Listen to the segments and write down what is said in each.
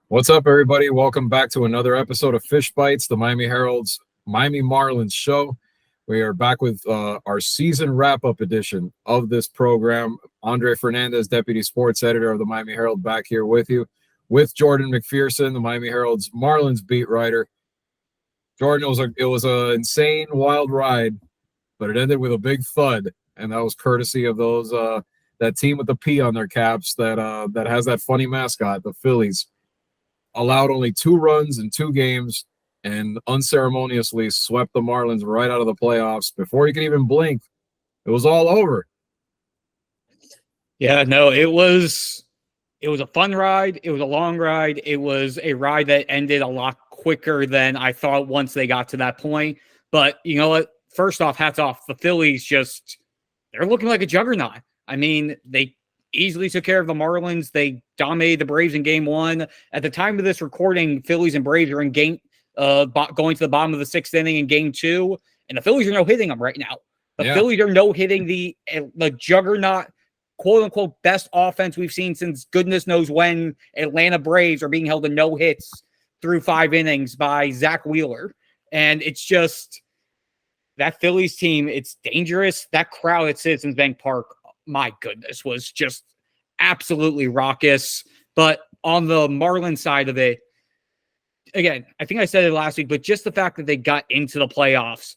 What's up, everybody? Welcome back to another episode of Fish Bites, the Miami Herald's Miami Marlins show. We are back with our season wrap-up edition of this program. Andre Fernandez, Deputy Sports Editor of the Miami Herald, back here with you, with Jordan McPherson, the Miami Herald's Marlins beat writer. Jordan, it was an insane, wild ride, but it ended with a big thud, and that was courtesy of those that team with the P on their caps that has that funny mascot, the Phillies. Allowed only 2 runs in 2 games and unceremoniously swept the Marlins right out of the playoffs. Before you could even blink, it was all over. Yeah, no, it was a fun ride. It was a long ride. It was a ride that ended a lot quicker than I thought once they got to that point. But you know what? First off, hats off. The Phillies they're looking like a juggernaut. I mean, they easily took care of the Marlins. They dominated the Braves in game 1. At the time of this recording, Phillies and Braves are in going to the bottom of the 6th inning in game 2, and the Phillies are no-hitting them right now. The Phillies are no-hitting the juggernaut, quote-unquote, best offense we've seen since goodness knows when Atlanta Braves are being held to no hits through 5 innings by Zach Wheeler. And it's just that Phillies team, it's dangerous. That crowd at Citizens Bank Park, my goodness, was just absolutely raucous. But on the Marlins side of it, again, I think I said it last week, but just the fact that they got into the playoffs,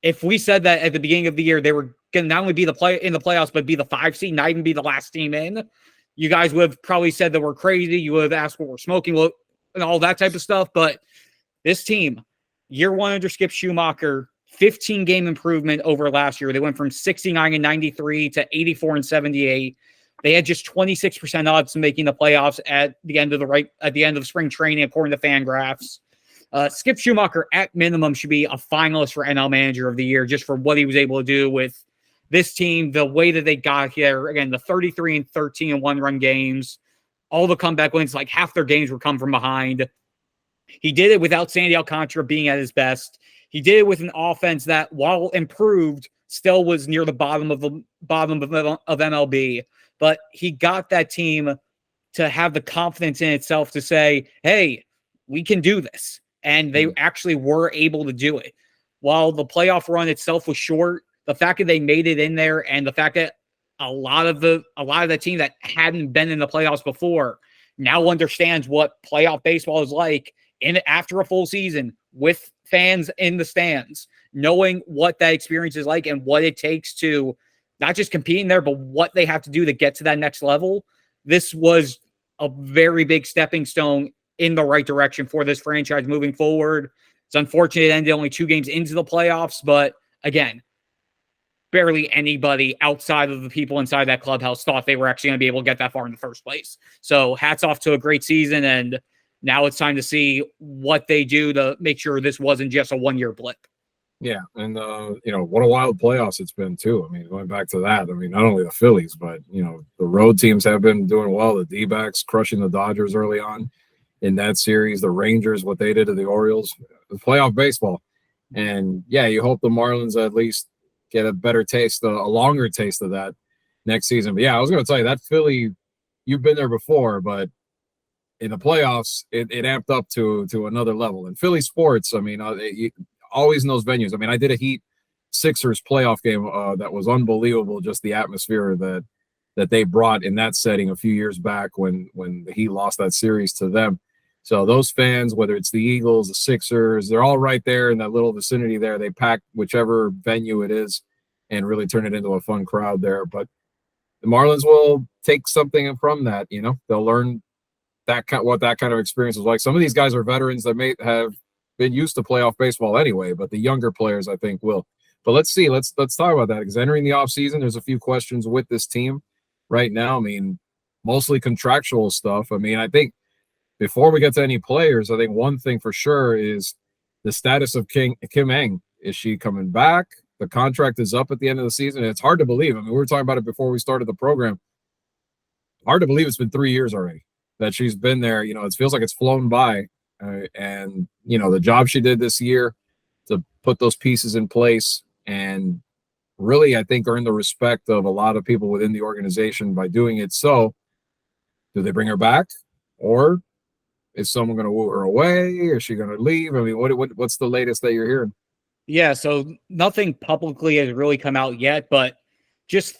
if we said that at the beginning of the year, they were going to not only be in the playoffs, but be the 5 seed, not even be the last team in, you guys would have probably said that we're crazy. You would have asked what we're smoking and all that type of stuff. But this team, year 1 under Skip Schumacher, 15-game improvement over last year. They went from 69-93 to 84-78. They had just 26% odds of making the playoffs at the end of spring training, according to Fangraphs. Skip Schumacher, at minimum, should be a finalist for NL Manager of the Year just for what he was able to do with this team, the way that they got here. Again, the 33-13 and 1-run games, all the comeback wins, like half their games were come from behind. He did it without Sandy Alcantara being at his best. He did it with an offense that, while improved, still was near the bottom of MLB. But he got that team to have the confidence in itself to say, hey, we can do this. And they actually were able to do it. While the playoff run itself was short, the fact that they made it in there and the fact that a lot of the team that hadn't been in the playoffs before now understands what playoff baseball is like after a full season with fans in the stands, knowing what that experience is like and what it takes to not just compete in there, but what they have to do to get to that next level. This was a very big stepping stone in the right direction for this franchise moving forward. It's unfortunate it ended only 2 games into the playoffs, but again, barely anybody outside of the people inside that clubhouse thought they were actually going to be able to get that far in the first place. So hats off to a great season, and now it's time to see what they do to make sure this wasn't just a 1-year blip. Yeah, and what a wild playoffs it's been too. I mean, going back to that, I mean, not only the Phillies, but the road teams have been doing well. The D-backs crushing the Dodgers early on in that series. The Rangers, what they did to the Orioles, the playoff baseball. And yeah, you hope the Marlins at least get a better taste, a longer taste of that next season. But yeah, I was going to tell you that Philly, you've been there before, but in the playoffs, it amped up to another level. And Philly sports, I mean, always in those venues. I mean, I did a Heat Sixers playoff game that was unbelievable, just the atmosphere that they brought in that setting a few years back when the Heat lost that series to them. So those fans, whether it's the Eagles, the Sixers, they're all right there in that little vicinity there. They pack whichever venue it is and really turn it into a fun crowd there. But the Marlins will take something from that. They'll learn what that kind of experience is like. Some of these guys are veterans that may have been used to playoff baseball anyway, but the younger players, I think, will. But let's see. Let's talk about that, because entering the offseason, there's a few questions with this team right now. I mean, mostly contractual stuff. I mean, I think before we get to any players, I think one thing for sure is the status of Kim Ng. Is she coming back? The contract is up at the end of the season. It's hard to believe. I mean, we were talking about it before we started the program. Hard to believe it's been 3 years already that she's been there. It feels like it's flown by. And the job she did this year to put those pieces in place and really, I think, earn the respect of a lot of people within the organization by doing it. So do they bring her back, or Is someone going to woo her away? Is she going to leave? I mean, what's the latest that you're hearing? Yeah, so nothing publicly has really come out yet, but just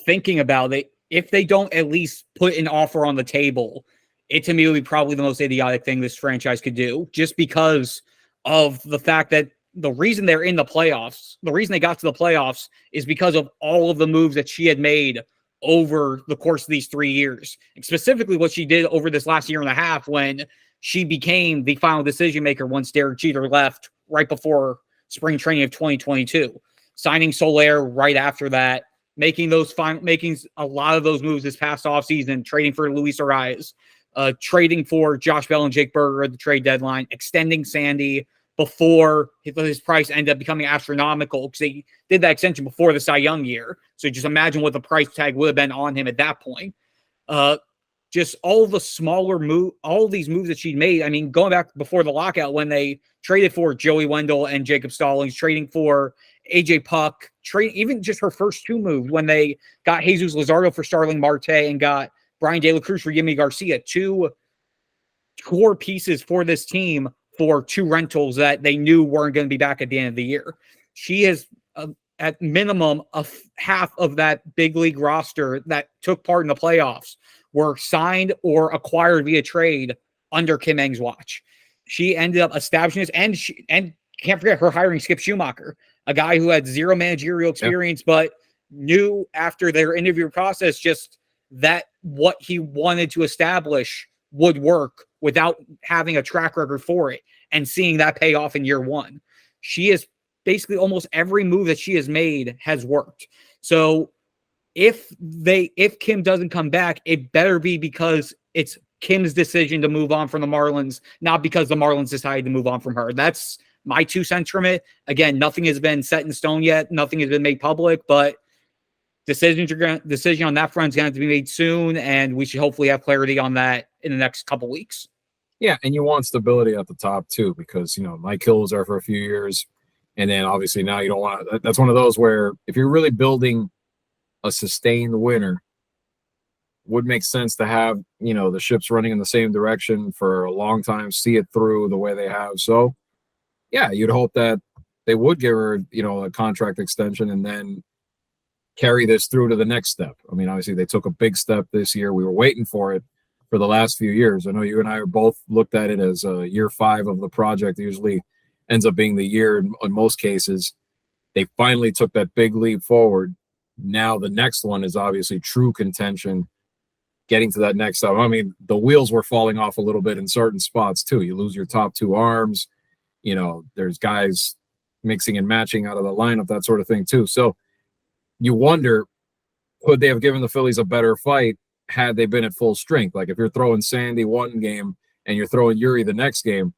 thinking about it, if they don't at least put an offer on the table, it to me would be probably the most idiotic thing this franchise could do, just because of the fact that the reason they're in the playoffs, the reason they got to the playoffs is because of all of the moves that she had made over the course of these 3 years, and specifically what she did over this last year and a half when she became the final decision maker once Derek Jeter left right before spring training of 2022, signing Soler right after that, making a lot of those moves this past offseason, trading for Luis Arias, trading for Josh Bell and Jake Berger at the trade deadline, extending Sandy before his price ended up becoming astronomical because they did that extension before the Cy Young year. So just imagine what the price tag would have been on him at that point. Just all the smaller all these moves that she made. I mean, going back before the lockout when they traded for Joey Wendell and Jacob Stallings, trading for AJ Puck, even just her first 2 moves when they got Jesus Luzardo for Starling Marte and got Brian De La Cruz for Yimi Garcia, 2 core pieces for this team for 2 rentals that they knew weren't going to be back at the end of the year. She has at minimum half of that big league roster that took part in the playoffs were signed or acquired via trade under Kim Ng's watch. She ended up establishing this, and can't forget her hiring Skip Schumacher, a guy who had 0 managerial experience, but knew after their interview process just that what he wanted to establish would work without having a track record for it, and seeing that pay off in year 1. She is basically almost every move that she has made has worked. So if Kim doesn't come back, it better be because it's Kim's decision to move on from the Marlins, not because the Marlins decided to move on from her. That's my 2 cents from it. Again, nothing has been set in stone yet. Nothing has been made public, but decision on that front is going to have to be made soon, and we should hopefully have clarity on that in the next couple weeks. Yeah, and you want stability at the top too, because Mike Hill was there for a few years, and then obviously now you don't want to. That's one of those where if you're really building a sustained winner, would make sense to have the ships running in the same direction for a long time, see it through the way they have. So yeah, you'd hope that they would give her a contract extension and then carry this through to the next step. I mean, obviously they took a big step this year. We were waiting for it for the last few years. I know you and I are both looked at it as year 5 of the project. It usually ends up being the year in most cases. They finally took that big leap forward. Now the next one is obviously true contention, getting to that next step. I mean, the wheels were falling off a little bit in certain spots too. You lose your top 2 arms, there's guys mixing and matching out of the lineup, that sort of thing too. So you wonder, could they have given the Phillies a better fight had they been at full strength? Like if you're throwing Sandy one game and you're throwing Yuri the next game,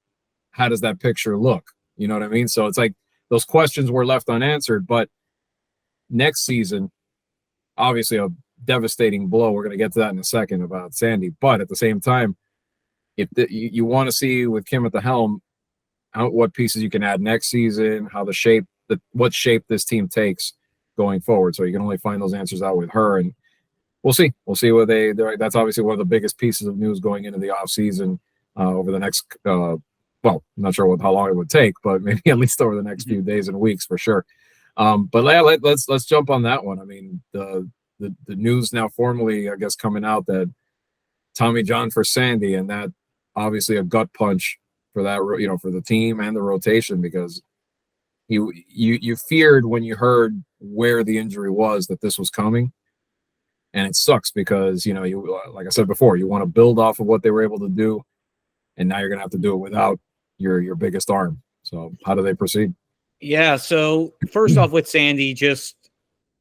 how does that picture look? You know what I mean? So it's like those questions were left unanswered, but next season, obviously a devastating blow. We're going to get to that in a second about Sandy, but at the same time, if you want to see with Kim at the helm, what pieces you can add next season, what shape this team takes going forward. So you can only find those answers out with her, and we'll see. We'll see what that's obviously one of the biggest pieces of news going into the offseason over the next. I'm not sure how long it would take, but maybe at least over the next few days and weeks for sure. But let's jump on that one. I mean, the news now formally, I guess, coming out that Tommy John for Sandy, and that obviously a gut punch for that, for the team and the rotation, because you feared when you heard where the injury was that this was coming, and it sucks because you like I said before, you want to build off of what they were able to do, and now you're gonna have to do it without your biggest arm. So how do they proceed? Yeah, so first off with Sandy,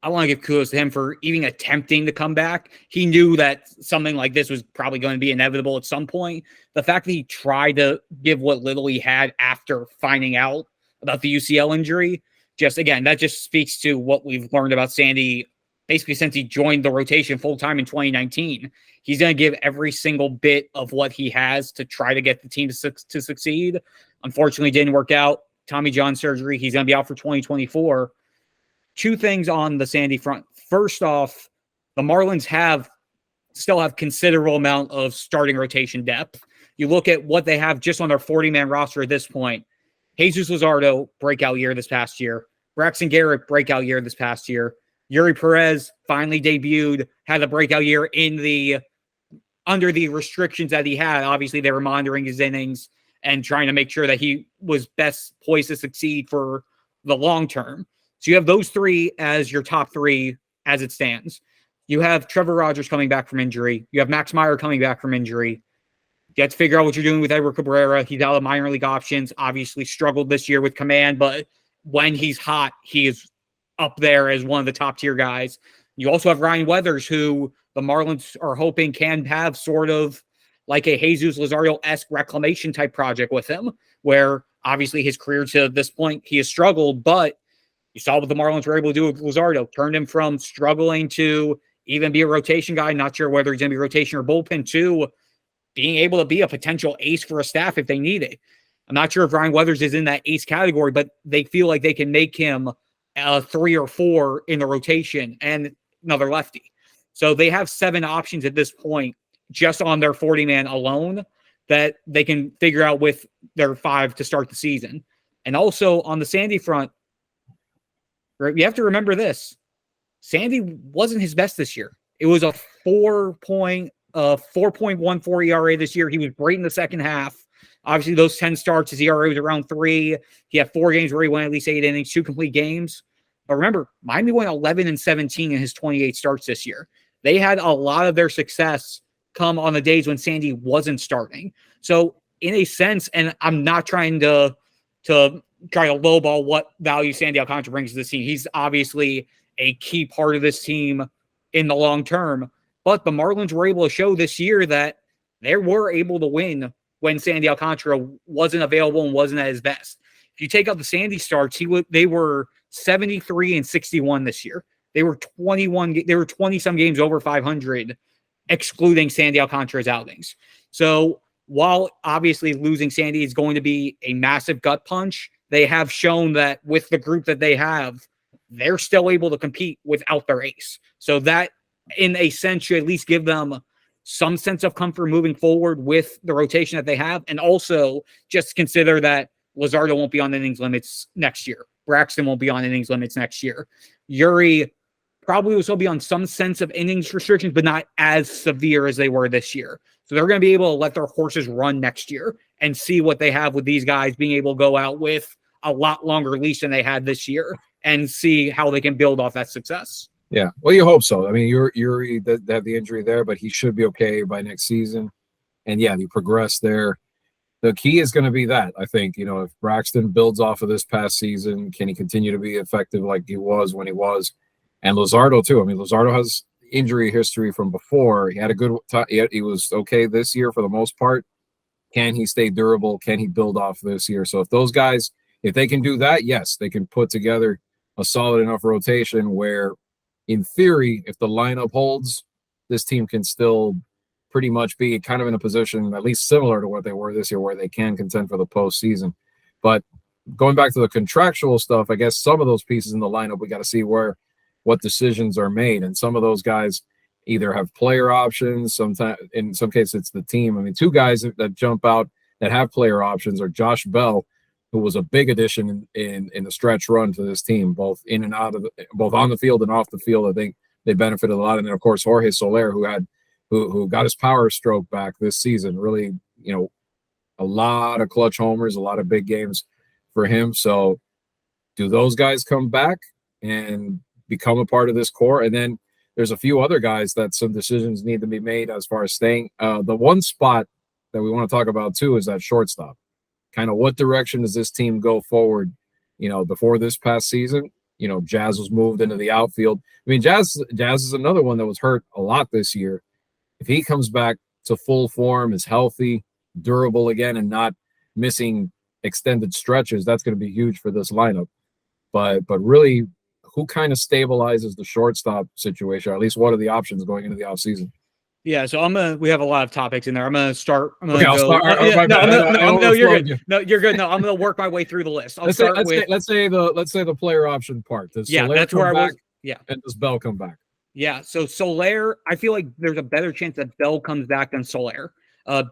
I want to give kudos to him for even attempting to come back. He knew that something like this was probably going to be inevitable at some point. The fact that he tried to give what little he had after finding out about the UCL injury, that just speaks to what we've learned about Sandy basically since he joined the rotation full-time in 2019. He's going to give every single bit of what he has to try to get the team to succeed. Unfortunately, didn't work out. Tommy John surgery. He's going to be out for 2024. 2 things on the Sandy front. First off, the Marlins have still have considerable amount of starting rotation depth. You look at what they have just on their 40-man roster at this point. Jesus Luzardo, breakout year this past year. Braxton Garrett, breakout year this past year. Yuri Perez finally debuted, had a breakout year under the restrictions that he had. Obviously, they were monitoring his innings and trying to make sure that he was best poised to succeed for the long term. So you have those three as your top three as it stands. You have Trevor Rogers coming back from injury. You have Max Meyer coming back from injury. You have to figure out what you're doing with Edward Cabrera. He's out of minor league options, obviously struggled this year with command, but when he's hot, he is up there as one of the top tier guys. You also have Ryan Weathers, who the Marlins are hoping can have sort of like a Jesus Luzardo-esque reclamation type project with him, where obviously his career to this point, he has struggled, but you saw what the Marlins were able to do with Luzardo, turned him from struggling to even be a rotation guy, not sure whether he's going to be rotation or bullpen, to being able to be a potential ace for a staff if they need it. I'm not sure if Ryan Weathers is in that ace category, but they feel like they can make him a 3 or 4 in the rotation and another lefty. So they have 7 options at this point just on their 40-man alone that they can figure out with their 5 to start the season. And also on the Sandy front, you have to remember this. Sandy wasn't his best this year. It was a 4.14 ERA this year. He was great in the second half. Obviously, those 10 starts, his ERA was around 3. He had 4 games where he went at least 8 innings, 2 complete games. But remember, Miami went 11-17 in his 28 starts this year. They had a lot of their success come on the days when Sandy wasn't starting. So in a sense, and I'm not trying to try to lowball what value Sandy Alcantara brings to this team. He's obviously a key part of this team in the long term. But the Marlins were able to show this year that they were able to win when Sandy Alcantara wasn't available and wasn't at his best. If you take out the Sandy starts, they were 73-61 this year. They were 20-some games over 500, excluding Sandy Alcantara's outings. So while obviously losing Sandy is going to be a massive gut punch, they have shown that with the group that they have, they're still able to compete without their ace. So that, in a sense, should at least give them some sense of comfort moving forward with the rotation that they have. And also just consider that Luzardo won't be on innings limits next year. Braxton won't be on innings limits next year. Yuri probably will still be on some sense of innings restrictions, but not as severe as they were this year. So they're going to be able to let their horses run next year and see what they have with these guys being able to go out with a lot longer leash than they had this year and see how they can build off that success. Yeah, well, you hope so. I mean, Yuri had the injury there, but he should be okay by next season. And yeah, you progress there. The key is going to be that, I think, if Braxton builds off of this past season, can he continue to be effective like he was when he was? And Luzardo, too. I mean, Luzardo has injury history from before. He had a good time. He was okay this year for the most part. Can he stay durable? Can he build off this year? So if those guys, if they can do that, yes, they can put together a solid enough rotation where, in theory, if the lineup holds, this team can still pretty much be kind of in a position at least similar to what they were this year, where they can contend for the postseason. But going back to the contractual stuff, I guess some of those pieces in the lineup, we got to see what decisions are made. And some of those guys either have player options. Sometimes, in some cases, it's the team. I mean, 2 guys that jump out that have player options are Josh Bell, who was a big addition in the stretch run to this team, both in and out of both on the field and off the field. I think they benefited a lot. And then, of course, Jorge Soler, who got his power stroke back this season. Really, a lot of clutch homers, a lot of big games for him. So do those guys come back and become a part of this core? And then there's a few other guys that some decisions need to be made as far as staying. The one spot that we want to talk about, too, is that shortstop. Kind of what direction does this team go forward? Before this past season, Jazz was moved into the outfield. I mean, Jazz is another one that was hurt a lot this year. If he comes back to full form, is healthy, durable again, and not missing extended stretches, that's going to be huge for this lineup. But really, who kind of stabilizes the shortstop situation, or at least what are the options going into the offseason? Yeah, so we have a lot of topics in there. I'm gonna start. No, you're good. No, you're good. No, I'm gonna work my way through the list. Let's say the player option part. Does Soler that's where come I back, was. Yeah, and does Bell come back? Yeah, so Soler, I feel like there's a better chance that Bell comes back than Soler.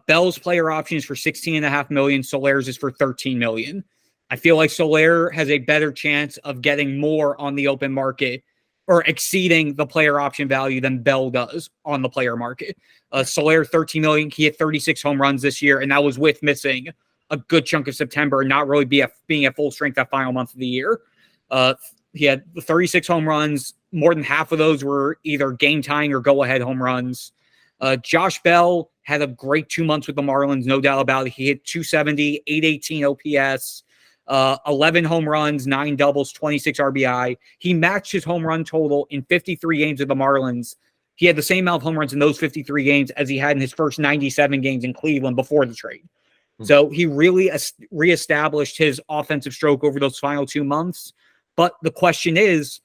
Bell's player option is for $16.5 million. Soler's is for $13 million. I feel like Soler has a better chance of getting more on the open market or exceeding the player option value than Bell does on the player market. Soler, $13 million. He hit 36 home runs this year, and that was with missing a good chunk of September and not really being at full strength that final month of the year. He had 36 home runs. More than half of those were either game tying or go ahead home runs. Josh Bell had a great 2 months with the Marlins, no doubt about it. He hit 270, 818 OPS, 11 home runs, 9 doubles, 26 RBI. He matched his home run total in 53 games with the Marlins. He had the same amount of home runs in those 53 games as he had in his first 97 games in Cleveland before the trade. So he really reestablished his offensive stroke over those final 2 months. But the question is,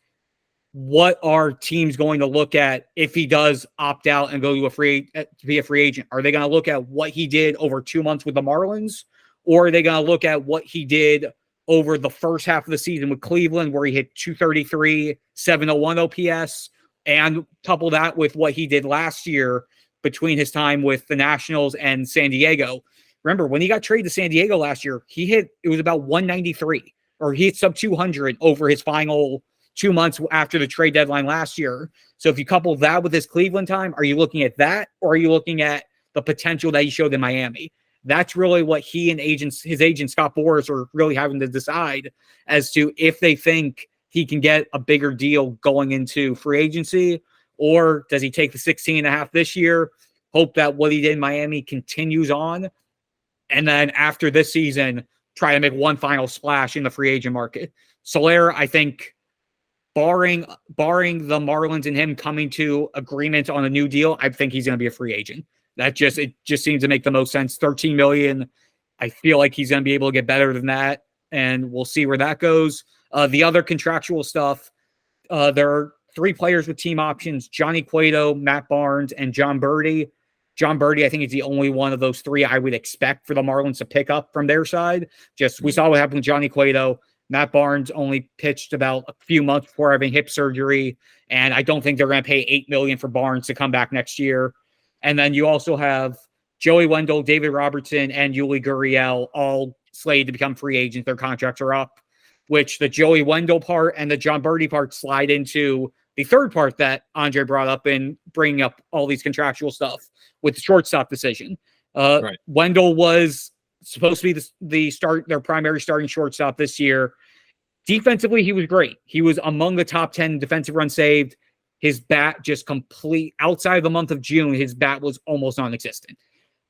what are teams going to look at if he does opt out and go to be a free agent? Are they going to look at what he did over 2 months with the Marlins? Or are they going to look at what he did over the first half of the season with Cleveland, where he hit 233, 701 OPS, and couple that with what he did last year between his time with the Nationals and San Diego? Remember, when he got traded to San Diego last year, it was about 193, or he hit sub 200 over his final 2 months after the trade deadline last year. So if you couple that with his Cleveland time, are you looking at that, or are you looking at the potential that he showed in Miami? That's really what he and his agent Scott Boras are really having to decide as to if they think he can get a bigger deal going into free agency, or does he take the 16.5 this year, hope that what he did in Miami continues on, and then after this season, try to make one final splash in the free agent market. Soler, I think, barring the Marlins and him coming to agreement on a new deal, I think he's going to be a free agent. It just seems to make the most sense. $13 million. I feel like he's going to be able to get better than that, and we'll see where that goes. The other contractual stuff, there are 3 players with team options: Johnny Cueto, Matt Barnes, and John Birdie. John Birdie, I think, is the only one of those 3 I would expect for the Marlins to pick up from their side. We saw what happened with Johnny Cueto. Matt Barnes only pitched about a few months before having hip surgery, and I don't think they're going to pay $8 million for Barnes to come back next year. And then you also have Joey Wendell, David Robertson, and Yuli Gurriel all slated to become free agents. Their contracts are up, which the Joey Wendell part and the John Birdie part slide into the third part that Andre brought up in bringing up all these contractual stuff with the shortstop decision. Right. Wendell was supposed to be their primary starting shortstop this year. Defensively, he was great. He was among the top 10 defensive runs saved. His bat just outside of the month of June, his bat was almost non-existent.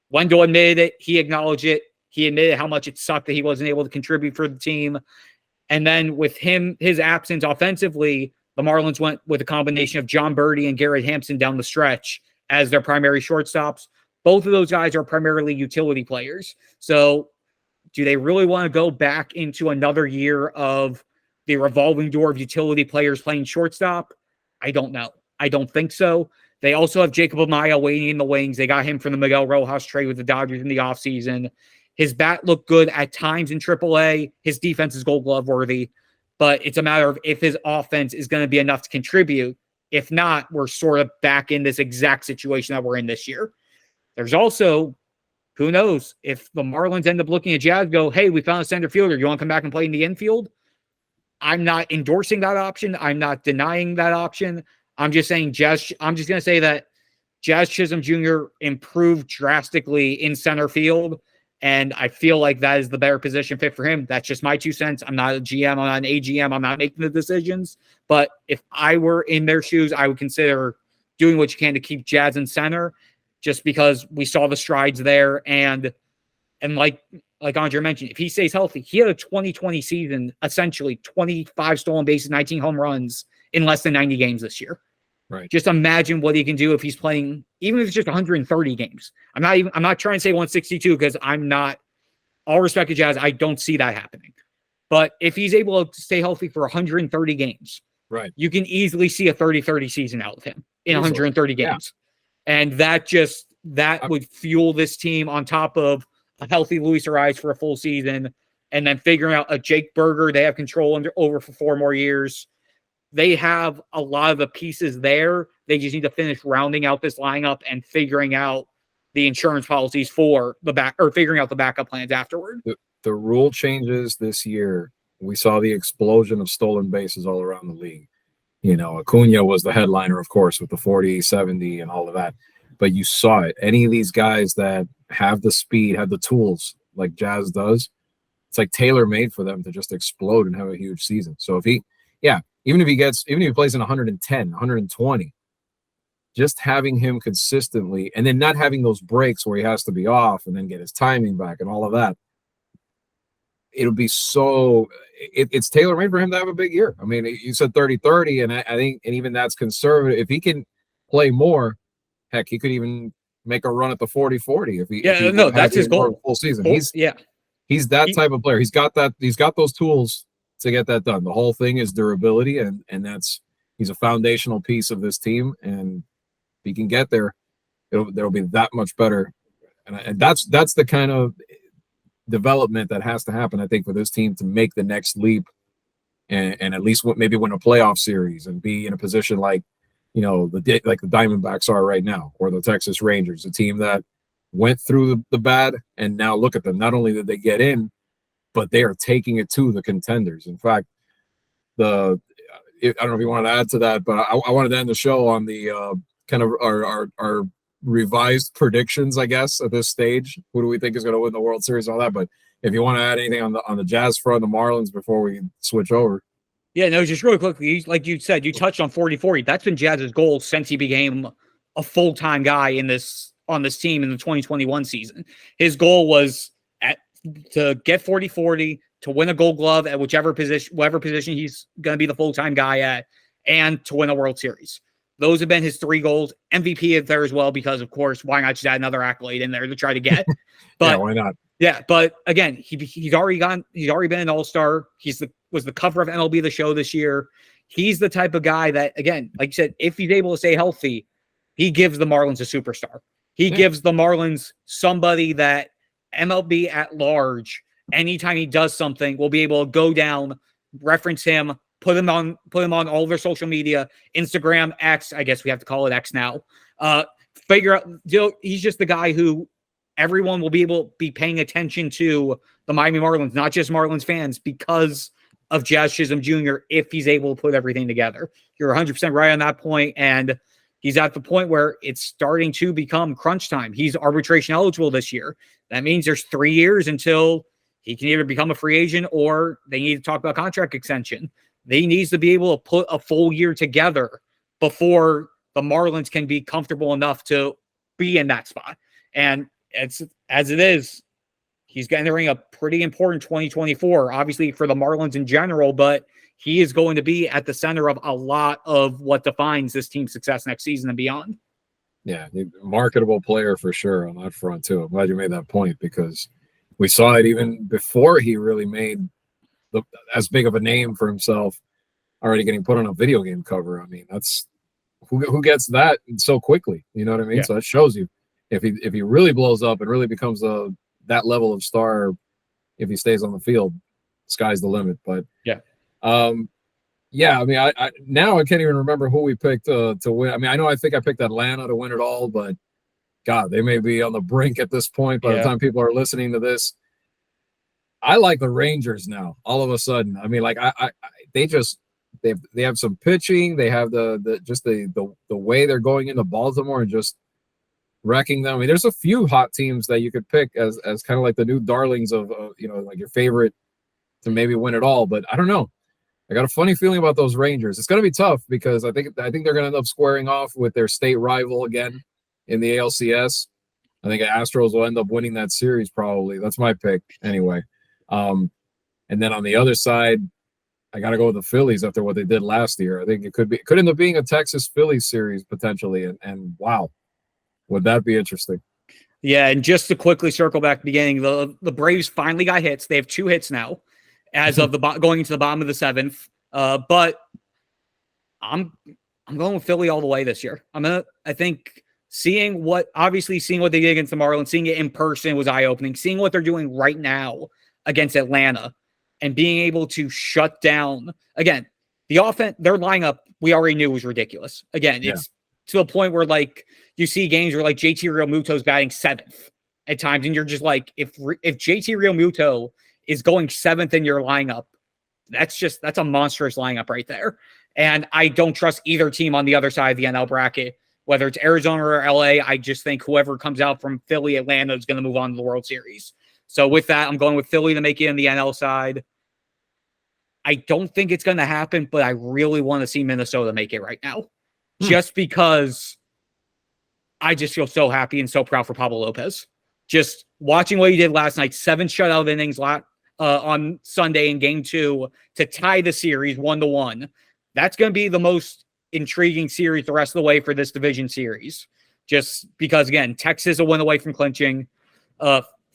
Wendell admitted it. He acknowledged it. He admitted how much it sucked that he wasn't able to contribute for the team. And then with his absence offensively, the Marlins went with a combination of John Birdie and Garrett Hampson down the stretch as their primary shortstops. Both of those guys are primarily utility players. So do they really want to go back into another year of the revolving door of utility players playing shortstop? I don't know. I don't think so. They also have Jacob Amaya waiting in the wings. They got him from the Miguel Rojas trade with the Dodgers in the offseason. His bat looked good at times in AAA. His defense is Gold Glove worthy, but it's a matter of if his offense is going to be enough to contribute. If not, we're sort of back in this exact situation that we're in this year. There's also, who knows, if the Marlins end up looking at Jazz, go, hey, we found a center fielder. You want to come back and play in the infield? I'm not endorsing that option. I'm not denying that option. I'm just saying I'm just going to say that Jazz Chisholm Jr. improved drastically in center field, and I feel like that is the better position fit for him. That's just my 2 cents. I'm not a GM. I'm not an AGM. I'm not making the decisions. But if I were in their shoes, I would consider doing what you can to keep Jazz in center, just because we saw the strides there. And like Andre mentioned, if he stays healthy, he had a 2020 season, essentially 25 stolen bases, 19 home runs in less than 90 games this year. Right. Just imagine what he can do if he's playing, even if it's just 130 games. I'm not trying to say 162 because I'm not, all respect to Jazz, I don't see that happening. But if he's able to stay healthy for 130 games, right, you can easily see a 30-30 season out of him in 130 games. Yeah. And that would fuel this team on top of a healthy Luis Ariz for a full season, and then figuring out a Jake Berger they have control over for 4 more years. They have a lot of the pieces there. They just need to finish rounding out this lineup and figuring out the insurance policies for figuring out the backup plans afterward. The rule changes this year. We saw the explosion of stolen bases all around the league. Acuna was the headliner, of course, with the 40, 70 and all of that. But you saw it. Any of these guys that have the speed, have the tools like Jazz does, it's like tailor-made for them to just explode and have a huge season. So even if he plays in 110, 120, just having him consistently and then not having those breaks where he has to be off and then get his timing back and all of that, it'll be it's tailor-made for him to have a big year. I mean, you said 30-30, and I think, and even that's conservative. If he can play more, heck, he could even make a run at the 40-40. That's his goal. Full season. He's that type of player. He's got those tools to get that done. The whole thing is durability, and he's a foundational piece of this team. And if he can get there, there'll be that much better. And that's the kind of development that has to happen, I think, for this team to make the next leap and at least maybe win a playoff series and be in a position like the Diamondbacks are right now, or the Texas Rangers, a team that went through the bad, and now look at them. Not only did they get in, but they are taking it to the contenders. In fact, I don't know if you wanted to add to that, but I wanted to end the show on the kind of our revised predictions, I guess, at this stage. Who do we think is going to win the World Series and all that? But if you want to add anything on the Jazz front, the Marlins, before we switch over. Yeah, no, just really quickly, like you said, you touched on 40-40. That's been Jazz's goal since he became a full-time guy on this team in the 2021 season. His goal was to get 40-40, to win a Gold Glove at whatever position he's going to be the full-time guy at, and to win a World Series. Those have been his three goals. MVP is there as well, because, of course, why not just add another accolade in there to try to get? But yeah, why not? Yeah, but again, he's already been an all-star. Was the cover of MLB The Show this year. He's the type of guy that, again, like you said, if he's able to stay healthy, he gives the Marlins a superstar. He gives the Marlins somebody that MLB at large, anytime he does something, will be able to go down, reference him, put him on all their social media, Instagram, X, I guess we have to call it X now. Figure out, he's just the guy who everyone will be paying attention to the Miami Marlins, not just Marlins fans, because of Jazz Chisholm Jr. if he's able to put everything together. You're 100% right on that point, and he's at the point where it's starting to become crunch time. He's arbitration eligible this year. That means there's 3 years until he can either become a free agent or they need to talk about contract extension. They needs to be able to put a full year together before the Marlins can be comfortable enough to be in that spot. And as it is, he's entering a pretty important 2024, obviously for the Marlins in general, but he is going to be at the center of a lot of what defines this team's success next season and beyond. Yeah, marketable player for sure on that front too. I'm glad you made that point, because we saw it even before he really made as big of a name for himself, already getting put on a video game cover. I mean, that's who gets that so quickly. You know what I mean? Yeah. So that shows you if he really blows up and really becomes that level of star, if he stays on the field, sky's the limit. But I mean, I now I can't even remember who we picked to win. I mean, I think I picked Atlanta to win it all, but God, they may be on the brink at this point by the time people are listening to this. I like the Rangers now. All of a sudden, I mean, like they have some pitching. They have the way they're going into Baltimore and just wrecking them. I mean, there's a few hot teams that you could pick as kind of like the new darlings of like your favorite to maybe win it all. But I don't know. I got a funny feeling about those Rangers. It's going to be tough because I think they're going to end up squaring off with their state rival again in the ALCS. I think Astros will end up winning that series probably. That's my pick anyway. And then on the other side, I got to go with the Phillies after what they did last year. I think it could end up being a Texas-Phillies series potentially. And wow, would that be interesting? Yeah, and just to quickly circle back to the beginning, the Braves finally got hits. They have 2 hits now as of going into the bottom of the 7th. But I'm going with Philly all the way this year. I think seeing what they did against the Marlins, seeing it in person was eye-opening. Seeing what they're doing right now against Atlanta and being able to shut down, again, the offense, their lineup, we already knew was ridiculous. Again, it's to the point where like you see games where like JT Realmuto's batting 7th at times, and you're just like, if JT Realmuto is going 7th in your lineup, that's a monstrous lineup right there. And I don't trust either team on the other side of the NL bracket, whether it's Arizona or LA. I just think whoever comes out from Philly, Atlanta is going to move on to the World Series. So with that, I'm going with Philly to make it in the NL side. I don't think it's going to happen, but I really want to see Minnesota make it right now. Just because I just feel so happy and so proud for Pablo Lopez. Just watching what he did last night, 7 shutout innings on Sunday in Game 2 to tie the series 1-1. That's going to be the most intriguing series the rest of the way for this division series. Just because, again, Texas a win away from clinching.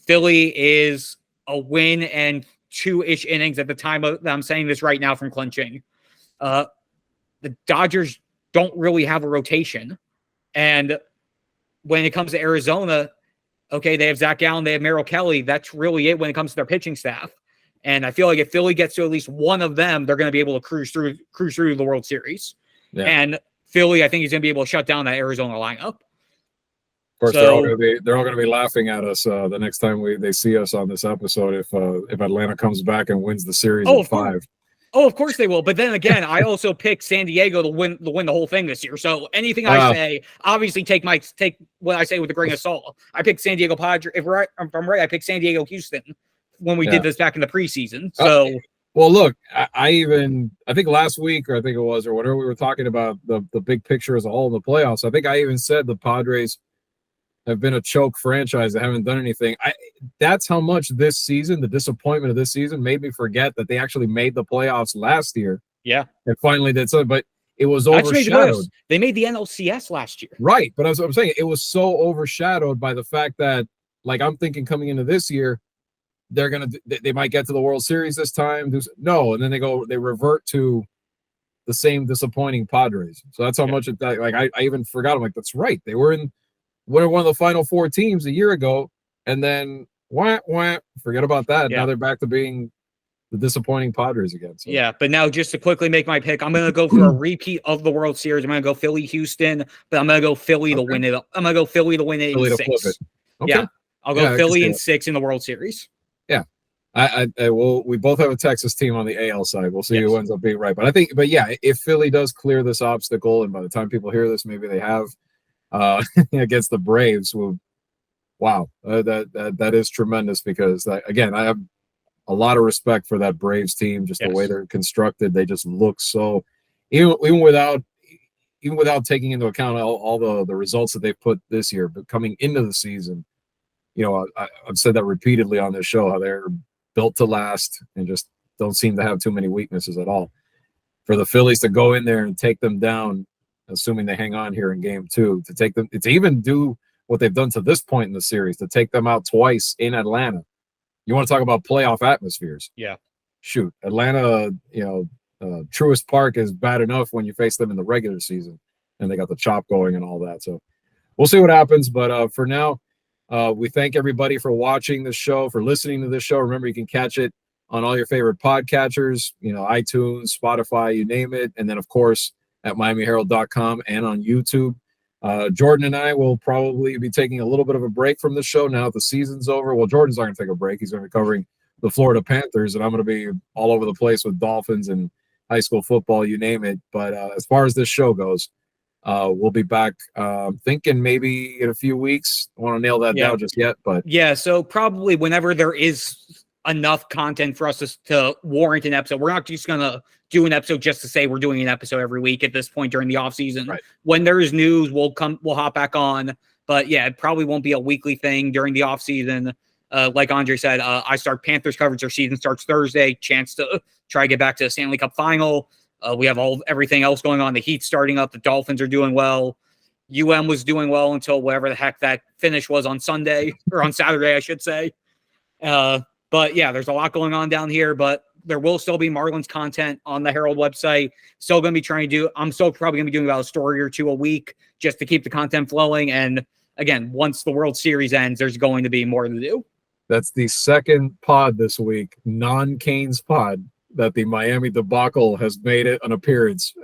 Philly is a win and 2-ish innings at the time that I'm saying this right now from clinching. The Dodgers don't really have a rotation. And when it comes to Arizona, okay, they have Zach Gallen, they have Merrill Kelly. That's really it when it comes to their pitching staff. And I feel like if Philly gets to at least one of them, they're going to be able to cruise through the World Series. Yeah. And Philly, I think he's going to be able to shut down that Arizona lineup. Of course, they're all going to be laughing at us the next time they see us on this episode if Atlanta comes back and wins the series in 5. Oh, of course they will. But then again, I also picked San Diego to win the whole thing this year. So anything I say, obviously take what I say with a grain of salt. I picked San Diego Padres. If I'm right, I picked San Diego Houston when we did this back in the preseason. So well, look, I think last week, or I think it was, or whatever, we were talking about the big picture as a whole in the playoffs. I think I even said the Padres have been a choke franchise that haven't done anything. That's how much this season, the disappointment of this season, made me forget that they actually made the playoffs last year. Yeah. And finally did something, but it was overshadowed. They made the NLCS last year. Right. But I'm saying it was so overshadowed by the fact that, like, I'm thinking coming into this year, they might get to the World Series this time. No. And then they revert to the same disappointing Padres. So that's how much I even forgot. I'm like, that's right. They were one of the final 4 teams a year ago, and then forget about that. Yeah. Now they're back to being the disappointing Padres again. So. Yeah, but now just to quickly make my pick, I'm going to go for a repeat of the World Series. I'm going to go Philly, Houston, but I'm going to go Philly to win it. I'm going to go Philly to win it in 6. Okay. Yeah, I'll go Philly in 6 in the World Series. Yeah, we both have a Texas team on the AL side. We'll see who ends up being right. But if Philly does clear this obstacle, and by the time people hear this, maybe they have. Against the Braves, that is tremendous because again, I have a lot of respect for that Braves team, just the way they're constructed. They just look so even without taking into account all the results that they've put this year, but coming into the season, I've said that repeatedly on this show, how they're built to last and just don't seem to have too many weaknesses at all. For the Phillies to go in there and take them down, assuming they hang on here in Game 2, to even do what they've done to this point in the series, to take them out twice in Atlanta. You want to talk about playoff atmospheres? Yeah. Shoot, Atlanta, Truist Park is bad enough when you face them in the regular season, and they got the chop going and all that. So we'll see what happens. But for now, we thank everybody for watching this show, for listening to this show. Remember, you can catch it on all your favorite podcatchers, iTunes, Spotify, you name it. And then, of course, at MiamiHerald.com and on YouTube. Jordan and I will probably be taking a little bit of a break from the show now that the season's over. Well, Jordan's not going to take a break. He's going to be covering the Florida Panthers, and I'm going to be all over the place with Dolphins and high school football, you name it. But as far as this show goes, we'll be back thinking maybe in a few weeks. I want to nail that down just yet. But so probably whenever there is enough content for us to warrant an episode. We're not just going to do an episode just to say we're doing an episode every week at this point during the off season. Right. When there is news, we'll hop back on. But yeah, it probably won't be a weekly thing during the off season. Like Andre said, I start Panthers coverage. Their season starts Thursday. Chance to try to get back to the Stanley Cup final. We have everything else going on. The Heat starting up. The Dolphins are doing well. was doing well until whatever the heck that finish was on Sunday or on Saturday, I should say. But yeah, there's a lot going on down here, but there will still be Marlins content on the Herald website. Still going to be trying to I'm still probably going to be doing about a story or two a week just to keep the content flowing. And again, once the World Series ends, there's going to be more to do. That's the second pod this week, non-Canes pod, that the Miami debacle has made it an appearance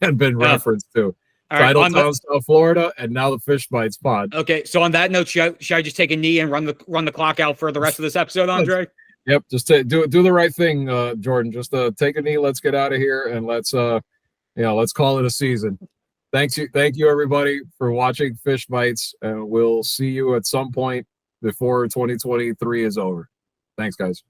and been referenced to. All right, Titletown, South Florida, and now the Fish Bites pod. Okay, so on that note, should I just take a knee and run the clock out for the rest of this episode, Andre? Yep, just do the right thing, Jordan. Just take a knee. Let's get out of here, and let's call it a season. Thank you everybody for watching Fish Bites, and we'll see you at some point before 2023 is over. Thanks, guys.